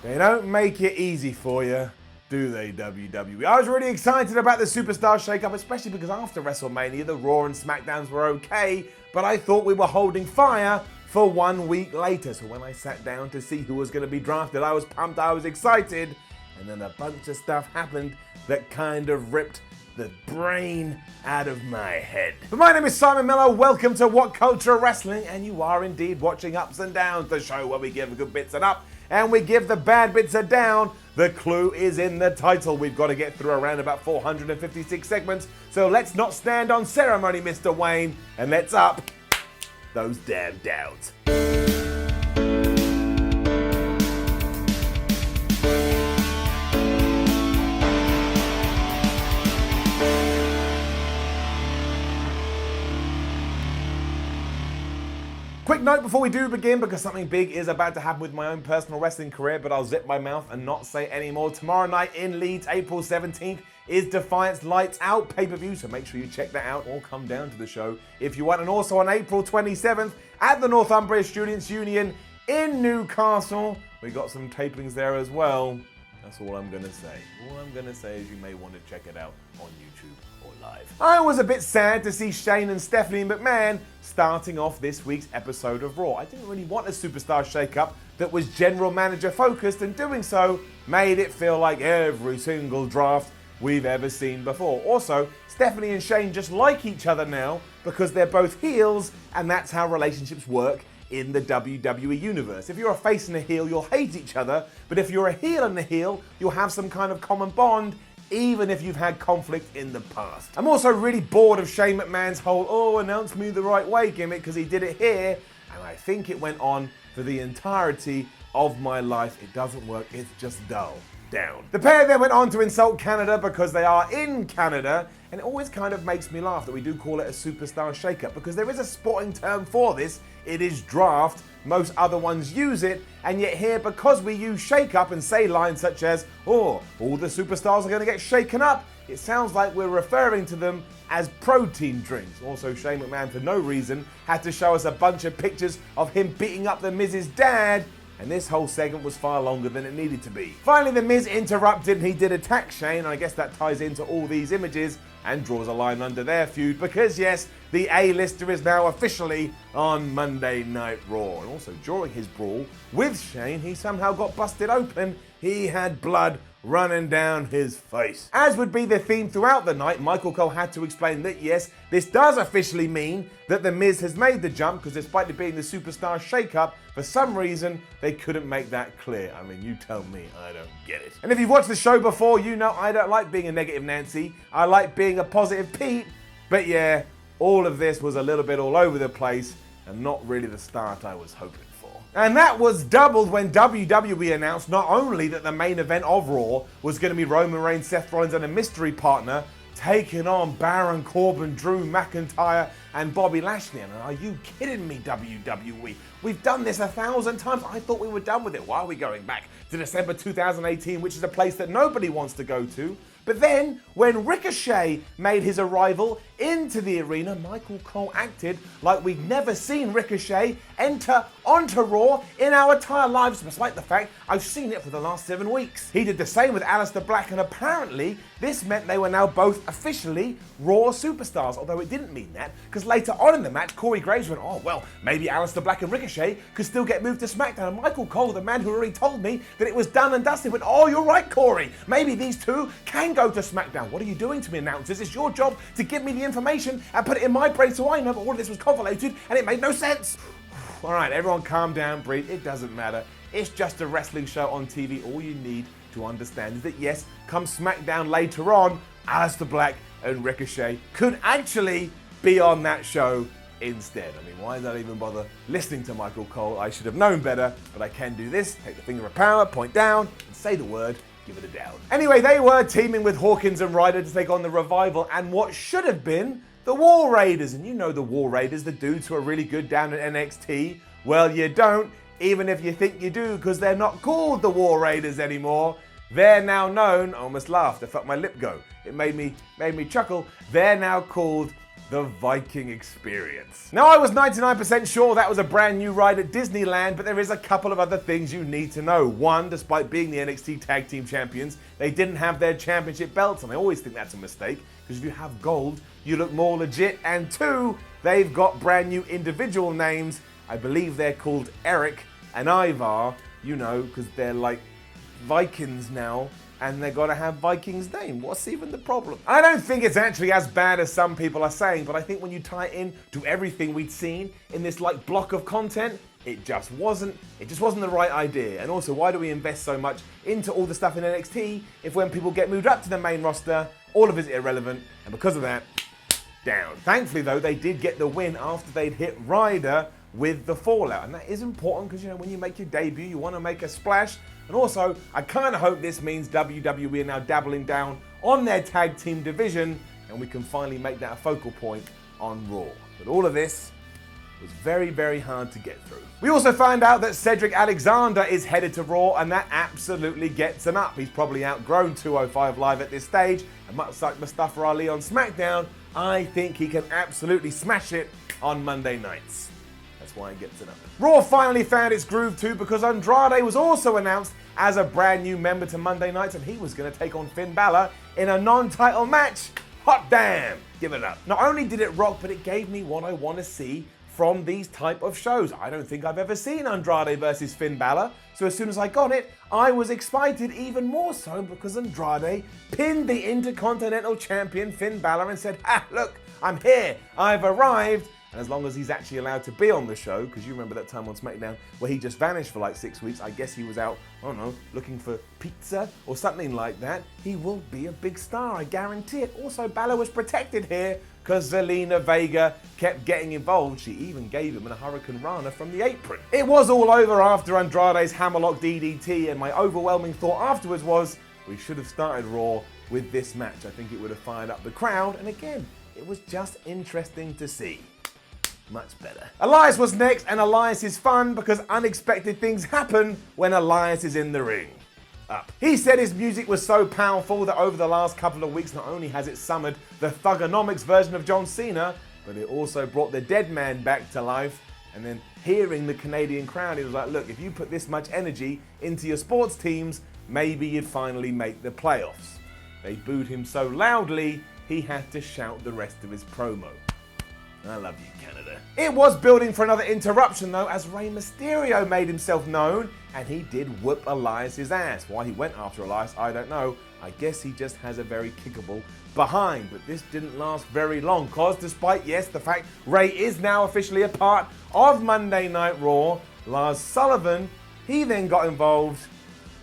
They don't make it easy for you, do they, WWE? I was really excited about the Superstar Shakeup, especially because after WrestleMania, the Raw and SmackDowns were okay, but I thought we were holding fire for 1 week later. So when I sat down to see who was going to be drafted, I was pumped, I was excited, and then a bunch of stuff happened that kind of ripped the brain out of my head. But my name is Simon Miller, welcome to WhatCulture Wrestling, and you are indeed watching Ups and Downs, the show where we give the good bits an up and we give the bad bits a down. The clue is in the title. We've got to get through around about 456 segments, so let's not stand on ceremony, Mr. Wayne, and let's up those damn downs. Quick note before we do begin, because something big is about to happen with my own personal wrestling career, but I'll zip my mouth and not say any more. Tomorrow night in Leeds, April 17th, is Defiance Lights Out pay-per-view, so make sure you check that out or come down to the show if you want. And also on April 27th at the Northumbria Students' Union in Newcastle, we got some tapings there as well. That's all I'm going to say. All I'm going to say is you may want to check it out on YouTube or live. I was a bit sad to see Shane and Stephanie McMahon starting off this week's episode of Raw. I didn't really want a Superstar Shakeup that was general manager focused, and doing so made it feel like every single draft we've ever seen before. Also, Stephanie and Shane just like each other now because they're both heels, and that's how relationships work in the WWE universe. If you're a face and a heel, you'll hate each other, but if you're a heel and a heel, you'll have some kind of common bond, even if you've had conflict in the past. I'm also really bored of Shane McMahon's whole, announce me the right way gimmick, because he did it here, and I think it went on for the entirety of my life. It doesn't work, it's just dull. Down. The pair then went on to insult Canada because they are in Canada, and it always kind of makes me laugh that we do call it a Superstar Shakeup, because there is a sporting term for this. It is draft. Most other ones use it, and yet here, because we use shake-up and say lines such as, all the superstars are going to get shaken up, it sounds like we're referring to them as protein drinks. Also, Shane McMahon, for no reason, had to show us a bunch of pictures of him beating up the Miz's dad, and this whole segment was far longer than it needed to be. Finally, the Miz interrupted and he did attack Shane, and I guess that ties into all these images and draws a line under their feud, because yes, the A-lister is now officially on Monday Night Raw. And also, during his brawl with Shane, he somehow got busted open. He had blood running down his face. As would be the theme throughout the night, Michael Cole had to explain that yes, this does officially mean that the Miz has made the jump, because despite it being the Superstar Shakeup, for some reason they couldn't make that clear. I mean, you tell me, I don't get it. And if you've watched the show before, you know I don't like being a negative Nancy. I like being a positive Pete. But yeah, all of this was a little bit all over the place and not really the start I was hoping for. And that was doubled when WWE announced not only that the main event of Raw was going to be Roman Reigns, Seth Rollins, and a mystery partner taking on Baron Corbin, Drew McIntyre, and Bobby Lashley. And are you kidding me, WWE? We've done this 1,000 times. I thought we were done with it. Why are we going back to December 2018, which is a place that nobody wants to go to? But then, when Ricochet made his arrival into the arena, Michael Cole acted like we'd never seen Ricochet enter onto Raw in our entire lives, despite the fact I've seen it for the last 7 weeks. He did the same with Aleister Black, and apparently this meant they were now both officially Raw superstars, although it didn't mean that, because later on in the match, Corey Graves went, maybe Aleister Black and Ricochet could still get moved to SmackDown. And Michael Cole, the man who already told me that it was done and dusted, went, you're right, Corey. Maybe these two can go to SmackDown. What are you doing to me, announcers? It's your job to give me the information and put it in my brain so I know, but all of this was convoluted and it made no sense. All right, everyone calm down, breathe. It doesn't matter. It's just a wrestling show on TV. All you need to understand is that yes, come SmackDown later on, Aleister Black and Ricochet could actually be on that show instead. I mean, why did I even bother listening to Michael Cole? I should have known better, but I can do this. Take the finger of power, point down, and say the word. Give it a down. Anyway, they were teaming with Hawkins and Ryder to take on the Revival and what should have been the War Raiders. And you know the War Raiders, the dudes who are really good down at NXT. Well, you don't, even if you think you do, because they're not called the War Raiders anymore. They're now known, I almost laughed, I felt my lip go. It made me chuckle. They're now called the Viking Experience. Now, I was 99% sure that was a brand new ride at Disneyland, but there is a couple of other things you need to know. One, despite being the NXT Tag Team Champions, they didn't have their championship belts, and I always think that's a mistake, because if you have gold, you look more legit. And two, they've got brand new individual names. I believe they're called Eric and Ivar, you know, because they're like Vikings now, and they're gonna have Viking's name. What's even the problem? I don't think it's actually as bad as some people are saying, but I think when you tie it in to everything we'd seen in this like block of content, it just wasn't the right idea. And also, why do we invest so much into all the stuff in NXT if when people get moved up to the main roster, all of it's irrelevant, and because of that, down. Thankfully though, they did get the win after they'd hit Ryder with the fallout, and that is important because, you know, when you make your debut, you want to make a splash. And also, I kind of hope this means WWE are now dabbling down on their tag team division, and we can finally make that a focal point on Raw. But all of this was very, very hard to get through. We also found out that Cedric Alexander is headed to Raw, and that absolutely gets him up. He's probably outgrown 205 Live at this stage, and much like Mustafa Ali on SmackDown, I think he can absolutely smash it on Monday nights. That's why he gets it up. Raw finally found its groove too, because Andrade was also announced as a brand new member to Monday nights, and he was going to take on Finn Balor in a non-title match. Hot damn! Give it up. Not only did it rock, but it gave me what I want to see from these type of shows. I don't think I've ever seen Andrade versus Finn Balor, so as soon as I got it, I was excited even more so because Andrade pinned the Intercontinental Champion Finn Balor and said, "Ah, look, I'm here, I've arrived." And as long as he's actually allowed to be on the show, because you remember that time on SmackDown where he just vanished for like 6 weeks, I guess he was out, I don't know, looking for pizza or something like that, he will be a big star, I guarantee it. Also, Balor was protected here because Zelina Vega kept getting involved. She even gave him a Hurricane Rana from the apron. It was all over after Andrade's hammerlock DDT, and my overwhelming thought afterwards was, we should have started Raw with this match. I think it would have fired up the crowd, and again, it was just interesting to see. Much better. Elias was next, and Elias is fun because unexpected things happen when Elias is in the ring. Up. He said his music was so powerful that over the last couple of weeks, not only has it summoned the Thugonomics version of John Cena, but it also brought the dead man back to life. And then hearing the Canadian crowd, he was like, look, if you put this much energy into your sports teams, maybe you'd finally make the playoffs. They booed him so loudly, he had to shout the rest of his promo. I love you, Canada. It was building for another interruption though, as Rey Mysterio made himself known, and he did whoop Elias's ass. Why he went after Elias, I don't know. I guess he just has a very kickable behind, but this didn't last very long, cause despite, yes, the fact Rey is now officially a part of Monday Night Raw, Lars Sullivan, he then got involved,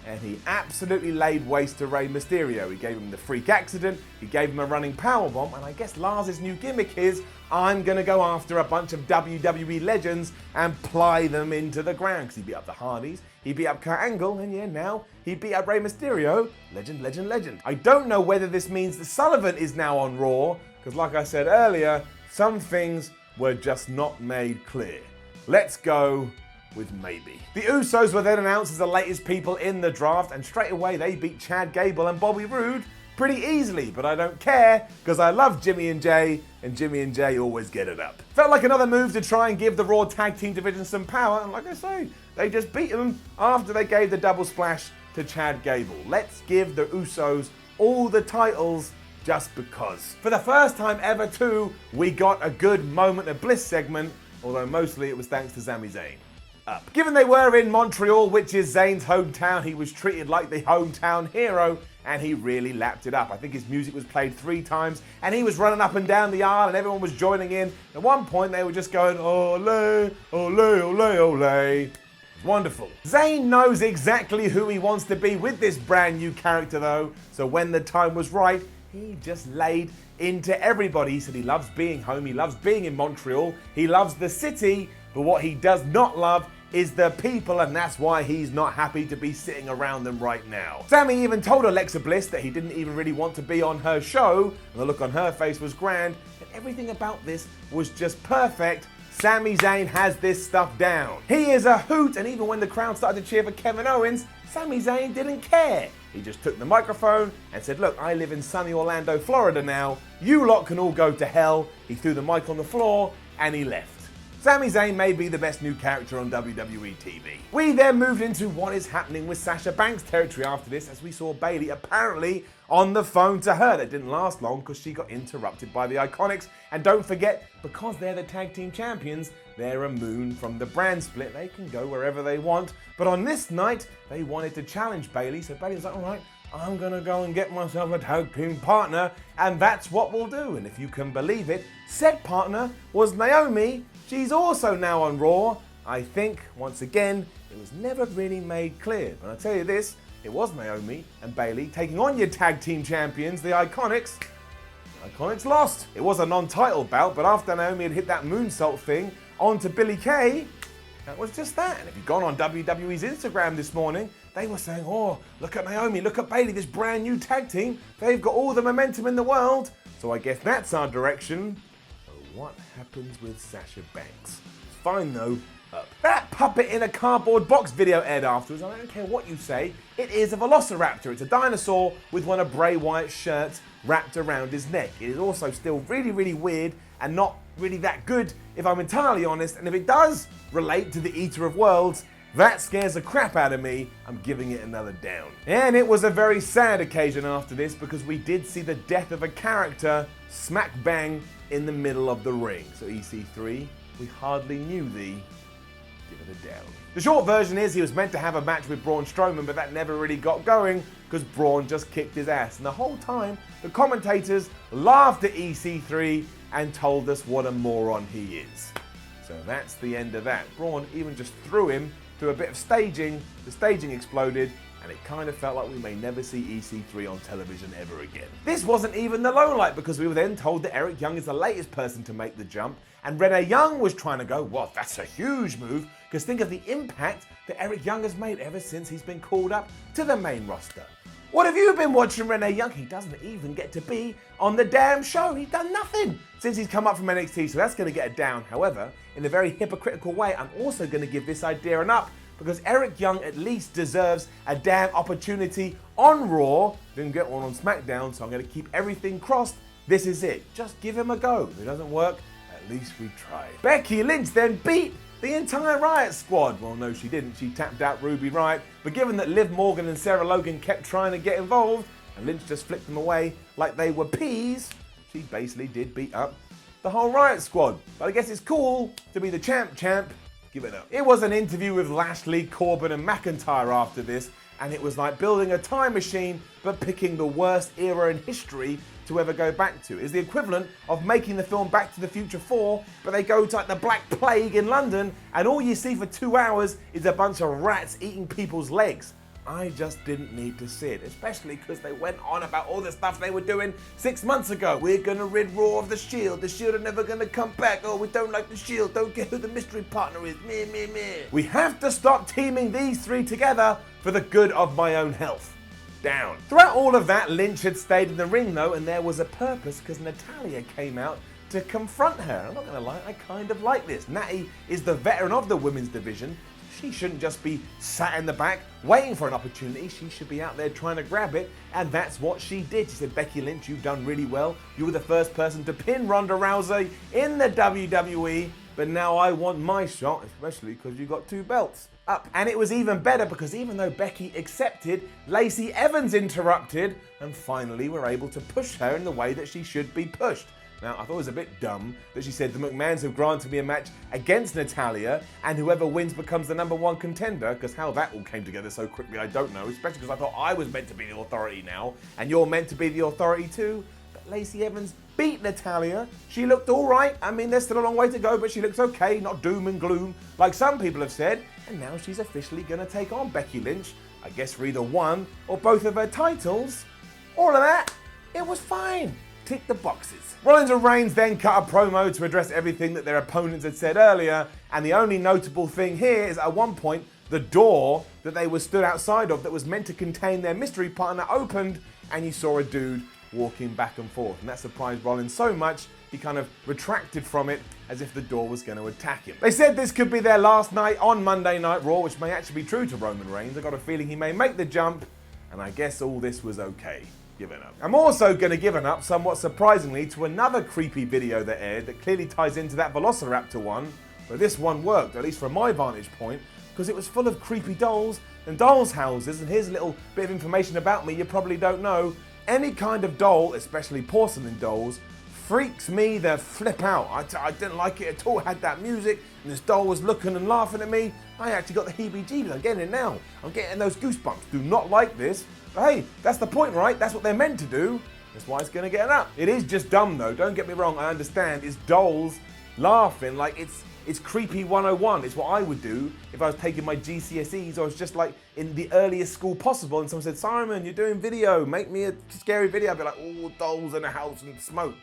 and he absolutely laid waste to Rey Mysterio. He gave him the freak accident, he gave him a running powerbomb, and I guess Lars' new gimmick is, I'm gonna go after a bunch of WWE legends and ply them into the ground. Because he beat up the Hardys, he beat up Kurt Angle, and yeah, now he beat up Rey Mysterio. Legend, legend, legend. I don't know whether this means that Sullivan is now on Raw, because like I said earlier, some things were just not made clear. Let's go with maybe. The Usos were then announced as the latest people in the draft, and straight away they beat Chad Gable and Bobby Roode pretty easily, but I don't care because I love Jimmy and Jay, and Jimmy and Jay always get it up. Felt like another move to try and give the Raw Tag Team division some power, and like I say, they just beat them after they gave the double splash to Chad Gable. Let's give the Usos all the titles just because. For the first time ever too, we got a good moment of bliss segment, although mostly it was thanks to Sami Zayn. Up. Given they were in Montreal, which is Zayn's hometown, he was treated like the hometown hero, and he really lapped it up. I think his music was played 3 times, and he was running up and down the aisle, and everyone was joining in. At one point, they were just going, ole, ole, ole, ole. Wonderful. Zayn knows exactly who he wants to be with this brand new character, though, so when the time was right, he just laid into everybody. He said he loves being home, he loves being in Montreal, he loves the city, but what he does not love is the people, and that's why he's not happy to be sitting around them right now. Sami even told Alexa Bliss that he didn't even really want to be on her show, and the look on her face was grand, and everything about this was just perfect. Sami Zayn has this stuff down. He is a hoot, and even when the crowd started to cheer for Kevin Owens, Sami Zayn didn't care. He just took the microphone and said, look, I live in sunny Orlando, Florida now. You lot can all go to hell. He threw the mic on the floor and he left. Sami Zayn may be the best new character on WWE TV. We then moved into what is happening with Sasha Banks territory after this, as we saw Bayley apparently on the phone to her. That didn't last long because she got interrupted by the Iconics. And don't forget, because they're the tag team champions, they're immune from the brand split. They can go wherever they want. But on this night, they wanted to challenge Bayley. So Bayley was like, all right, I'm going to go and get myself a tag team partner. And that's what we'll do. And if you can believe it, said partner was Naomi. She's also now on Raw. I think, once again, it was never really made clear. But I'll tell you this, it was Naomi and Bayley taking on your tag team champions, the Iconics. The Iconics lost. It was a non-title bout, but after Naomi had hit that moonsault thing onto Billie Kay, that was just that. And if you've gone on WWE's Instagram this morning, they were saying, oh, look at Naomi, look at Bayley, this brand new tag team. They've got all the momentum in the world. So I guess that's our direction. What happens with Sasha Banks? Fine though, up. That puppet in a cardboard box video aired afterwards. I don't care what you say, it is a velociraptor. It's a dinosaur with one of Bray Wyatt's shirts wrapped around his neck. It is also still really, really weird and not really that good, if I'm entirely honest. And if it does relate to the Eater of Worlds, that scares the crap out of me. I'm giving it another down. And it was a very sad occasion after this, because we did see the death of a character smack bang in the middle of the ring. So EC3, we hardly knew thee. Give it a down. The short version is he was meant to have a match with Braun Strowman, but that never really got going because Braun just kicked his ass. And the whole time, the commentators laughed at EC3 and told us what a moron he is. So that's the end of that. Braun even just threw him through a bit of staging. The staging exploded, and it kind of felt like we may never see EC3 on television ever again. This wasn't even the low light, because we were then told that Eric Young is the latest person to make the jump, and Renee Young was trying to go, well, that's a huge move, because think of the impact that Eric Young has made ever since he's been called up to the main roster. What have you been watching Renee Young? He doesn't even get to be on the damn show. He's done nothing since he's come up from NXT, so that's going to get a down. However, in a very hypocritical way, I'm also going to give this idea an up, because Eric Young at least deserves a damn opportunity on Raw. Didn't get one on SmackDown, so I'm going to keep everything crossed. This is it. Just give him a go. If it doesn't work, at least we tried. Becky Lynch then beat the entire Riot squad. Well, no, she didn't. She tapped out Ruby Riot. But given that Liv Morgan and Sarah Logan kept trying to get involved, and Lynch just flipped them away like they were peas, she basically did beat up the whole Riot squad. But I guess it's cool to be the champ. Give it up. It was an interview with Lashley, Corbin and McIntyre after this, and it was like building a time machine but picking the worst era in history to ever go back to. It's the equivalent of making the film Back to the Future 4, but they go to like the Black Plague in London, and all you see for 2 hours is a bunch of rats eating people's legs. I just didn't need to see it, especially because they went on about all the stuff they were doing 6 months ago. We're gonna rid Raw of the Shield. The Shield are never gonna come back. Oh, we don't like the Shield. Don't get who the mystery partner is. Meh. We have to stop teaming these three together for the good of my own health. Down. Throughout all of that, Lynch had stayed in the ring though, and there was a purpose, because Natalya came out to confront her. I'm not gonna lie, I kind of like this. Natty is the veteran of the women's division. She shouldn't just be sat in the back waiting for an opportunity. She should be out there trying to grab it, and that's what she did. She said, Becky Lynch, you've done really well. You were the first person to pin Ronda Rousey in the WWE, but now I want my shot, especially because you got 2 belts. Up. And it was even better because even though Becky accepted, Lacey Evans interrupted, and finally were able to push her in the way that she should be pushed. Now, I thought it was a bit dumb that she said the McMahons have granted me a match against Natalya, and whoever wins becomes the #1 contender, because how that all came together so quickly, I don't know, especially because I thought I was meant to be the authority now, and you're meant to be the authority too. But Lacey Evans beat Natalya. She looked all right. I mean, there's still a long way to go, but she looks okay, not doom and gloom, like some people have said. And now she's officially going to take on Becky Lynch, I guess for either one or both of her titles. All of that, it was fine. Tick the boxes. Rollins and Reigns then cut a promo to address everything that their opponents had said earlier, and the only notable thing here is at one point, the door that they were stood outside of that was meant to contain their mystery partner opened, and you saw a dude walking back and forth, and that surprised Rollins so much he kind of retracted from it as if the door was going to attack him. They said this could be their last night on Monday Night Raw, which may actually be true to Roman Reigns. I got a feeling he may make the jump, and I guess all this was okay. Giving up. I'm also going to give an up, somewhat surprisingly, to another creepy video that aired that clearly ties into that Velociraptor one, but this one worked, at least from my vantage point, because it was full of creepy dolls and dolls' houses. And here's a little bit of information about me you probably don't know. Any kind of doll, especially porcelain dolls, freaks me the flip out. I didn't like it at all. It had that music, and this doll was looking and laughing at me. I actually got the heebie-jeebies. I'm getting it now. I'm getting those goosebumps. Do not like this. But hey, that's the point, right? That's what they're meant to do. That's why it's going to get an up. It is just dumb, though. Don't get me wrong. I understand. It's dolls laughing. Like, it's creepy 101. It's what I would do if I was taking my GCSEs or I was just like in the earliest school possible and someone said, Simon, you're doing video. Make me a scary video. I'd be like, oh, dolls in a house and smoke.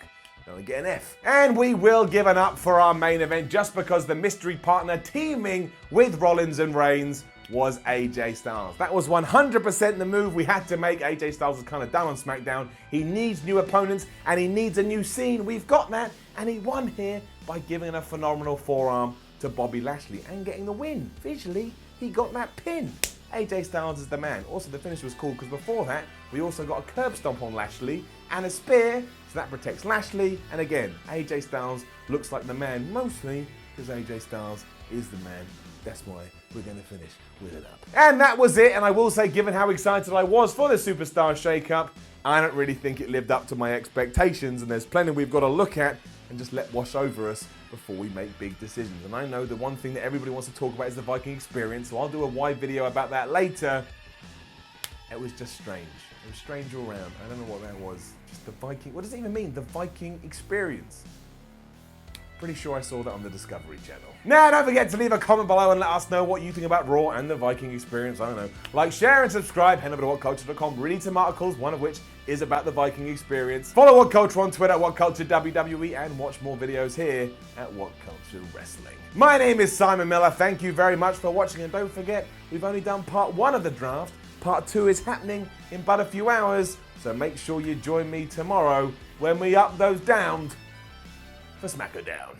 I get an F. And we will give an up for our main event just because the mystery partner teaming with Rollins and Reigns was AJ Styles. That was 100% the move we had to make. AJ Styles is kind of done on SmackDown. He needs new opponents and he needs a new scene. We've got that, and he won here by giving a phenomenal forearm to Bobby Lashley and getting the win. Visually, he got that pin. AJ Styles is the man. Also, the finish was cool because before that, we also got a curb stomp on Lashley and a spear, so that protects Lashley. And again, AJ Styles looks like the man mostly because AJ Styles is the man. That's why we're going to finish with it up. And that was it. And I will say, given how excited I was for the Superstar Shakeup, I don't really think it lived up to my expectations. And there's plenty we've got to look at and just let wash over us before we make big decisions. And I know the one thing that everybody wants to talk about is the Viking Experience. So I'll do a wide video about that later. It was just strange. It was strange all around. I don't know what that was. Just the Viking. What does it even mean? The Viking Experience. Pretty sure I saw that on the Discovery Channel. Now, don't forget to leave a comment below and let us know what you think about Raw and the Viking Experience. I don't know. Like, share, and subscribe. Head over to WhatCulture.com. Read some articles, one of which is about the Viking Experience. Follow WhatCulture on Twitter, WhatCulture WWE, and watch more videos here at WhatCulture Wrestling. My name is Simon Miller. Thank you very much for watching. And don't forget, we've only done part 1 of the draft. Part 2 is happening in but a few hours. So make sure you join me tomorrow when we up those downs for SmackDown.